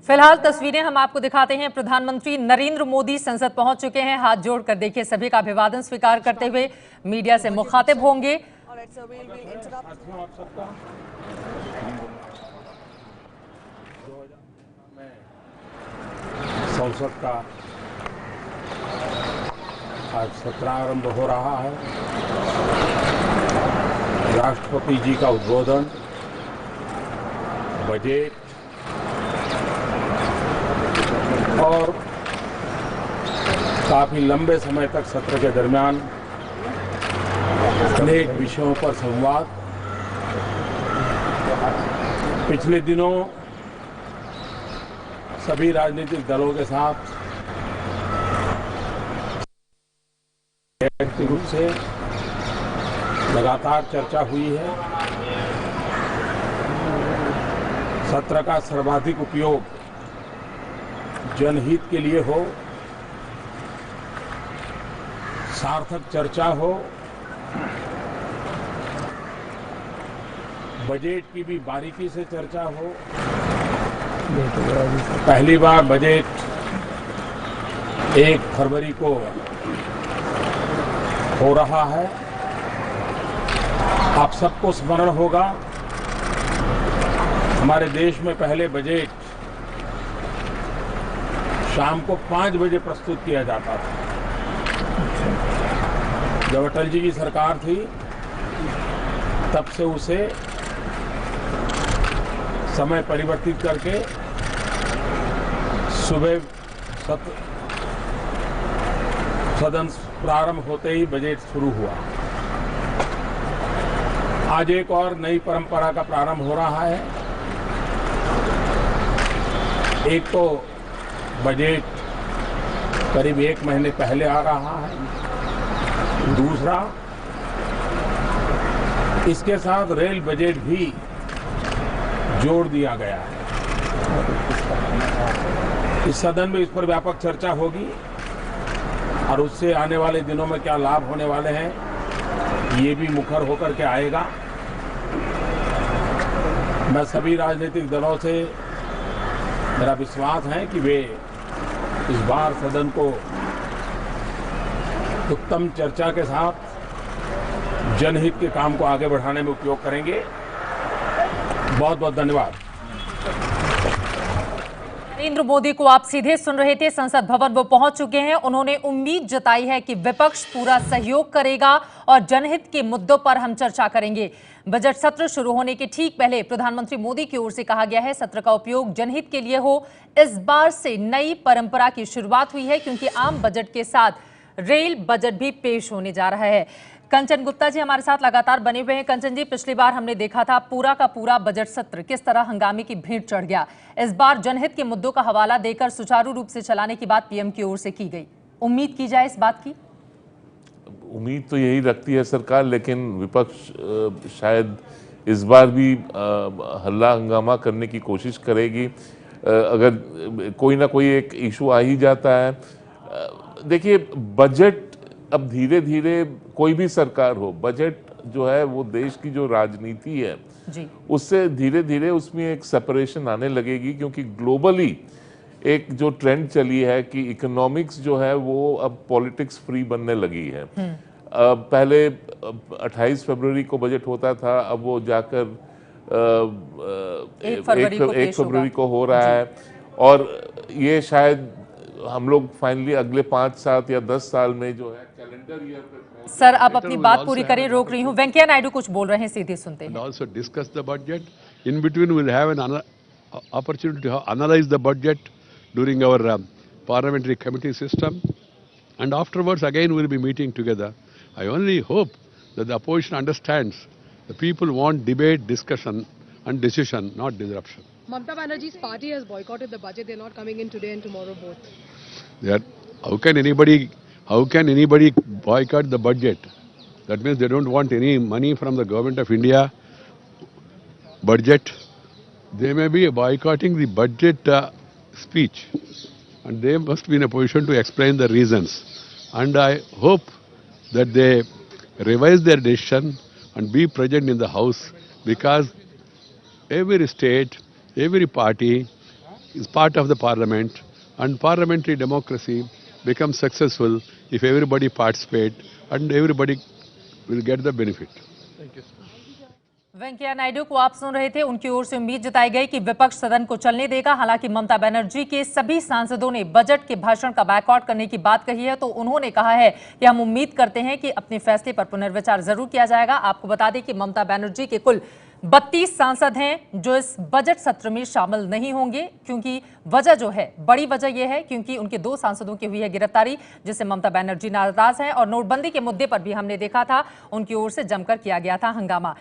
फिलहाल तस्वीरें हम आपको दिखाते हैं। प्रधानमंत्री नरेंद्र मोदी संसद पहुंच चुके हैं। हाथ जोड़कर देखिए, सभी का अभिवादन स्वीकार करते हुए मीडिया से मुखातिब होंगे। संसद का आज सत्र आरंभ हो रहा है। राष्ट्रपति जी का उद्बोधन, बजट और काफी लंबे समय तक सत्र के दरमियान अनेक विषयों पर संवाद। पिछले दिनों सभी राजनीतिक दलों के साथ व्यक्तिगत रूप से लगातार चर्चा हुई है। सत्र का सर्वाधिक उपयोग जनहित के लिए हो, सार्थक चर्चा हो, बजट की भी बारीकी से चर्चा हो। पहली बार बजट 1 फरवरी को हो रहा है। आप सबको स्मरण होगा, हमारे देश में पहले बजट शाम को 5 बजे प्रस्तुत किया जाता था। जब अटल जी की सरकार थी तब से उसे समय परिवर्तित करके सुबह सदन प्रारंभ होते ही बजट शुरू हुआ। आज एक और नई परंपरा का प्रारंभ हो रहा है। एक तो बजट करीब 1 महीने पहले आ रहा है। दूसरा, इसके साथ रेल बजट भी जोड़ दिया गया है। इस सदन में इस पर व्यापक चर्चा होगी और उससे आने वाले दिनों में क्या लाभ होने वाले हैं, ये भी मुखर होकर के आएगा। मैं सभी राजनीतिक दलों से मेरा विश्वास है कि वे इस बार सदन को उत्तम चर्चा के साथ जनहित के काम को आगे बढ़ाने में उपयोग करेंगे। बहुत बहुत धन्यवाद। नरेंद्र मोदी को आप सीधे सुन रहे थे। संसद भवन वो पहुंच चुके हैं। उन्होंने उम्मीद जताई है कि विपक्ष पूरा सहयोग करेगा और जनहित के मुद्दों पर हम चर्चा करेंगे। बजट सत्र शुरू होने के ठीक पहले प्रधानमंत्री मोदी की ओर से कहा गया है, सत्र का उपयोग जनहित के लिए हो। इस बार से नई परंपरा की शुरुआत हुई है, क्योंकि आम बजट के साथ रेल बजट भी पेश होने जा रहा है। कंचन गुप्ता जी हमारे साथ लगातार बने हुए हैं। कंचन जी, पिछली बार हमने देखा था पूरा का पूरा बजट सत्र किस तरह हंगामे की भीड़ चढ़ गया। इस बार जनहित के मुद्दों का हवाला देकर सुचारू रूप से चलाने की बात पीएम की ओर से की गई। उम्मीद की जाए इस बात की? उम्मीद तो यही रखती है सरकार, लेकिन विपक्ष शायद इस बार भी हल्ला हंगामा करने की कोशिश करेगी। अगर कोई ना कोई एक इशू आ ही जाता है। देखिए, बजट अब धीरे धीरे कोई भी सरकार हो, बजट जो है वो देश की जो राजनीति है जी, उससे धीरे धीरे उसमें एक सेपरेशन आने लगेगी, क्योंकि ग्लोबली एक जो ट्रेंड चली है कि इकोनॉमिक्स जो है वो अब पॉलिटिक्स फ्री बनने लगी है। पहले 28 फरवरी को बजट होता था, अब वो जाकर 1 फरवरी को हो रहा है। और ये शायद हम लोग फाइनली अगले 5, 7 या 10 साल में जो है कैलेंडर ईयर पे। सर, आप अपनी बात पूरी करें, रोक रही हूँ। वेंकैया नायडू कुछ बोल रहे हैं, सीधे सुनते हैं। Also discuss the budget. In between, we'll have an opportunity to analyze the budget during our parliamentary committee system, and afterwards again we'll be meeting together. I only hope that the opposition understands the people want debate, discussion and decision, not disruption. Mamata Banerjee's party has boycotted the budget. They're not coming in today and tomorrow both. How can anybody boycott the budget? That means they don't want any money from the government of India budget. They may be boycotting the budget speech, and they must be in a position to explain the reasons. And I hope that they revise their decision and be present in the House, because every state, every party is part of the parliament, and parliamentary democracy becomes successful if everybody participate and everybody will get the benefit. Venkaiah Naidu को आप सुन रहे थे। उनकी ओर से उम्मीद जताई गई कि विपक्ष सदन को चलने देगा। हालांकि ममता बनर्जी के सभी सांसदों ने बजट के भाषण का बायकॉट करने की बात कही है, तो उन्होंने कहा है कि हम उम्मीद करते हैं कि अपने फैसले पर पुनर्विचार जरूर किया जाएगा। आपको बता दें कि ममता बनर्जी के कुल 32 सांसद हैं जो इस बजट सत्र में शामिल नहीं होंगे, क्योंकि वजह जो है, बड़ी वजह यह है क्योंकि उनके 2 सांसदों की हुई है गिरफ्तारी, जिससे ममता बनर्जी नाराज हैं। और नोटबंदी के मुद्दे पर भी हमने देखा था उनकी ओर से जमकर किया गया था हंगामा।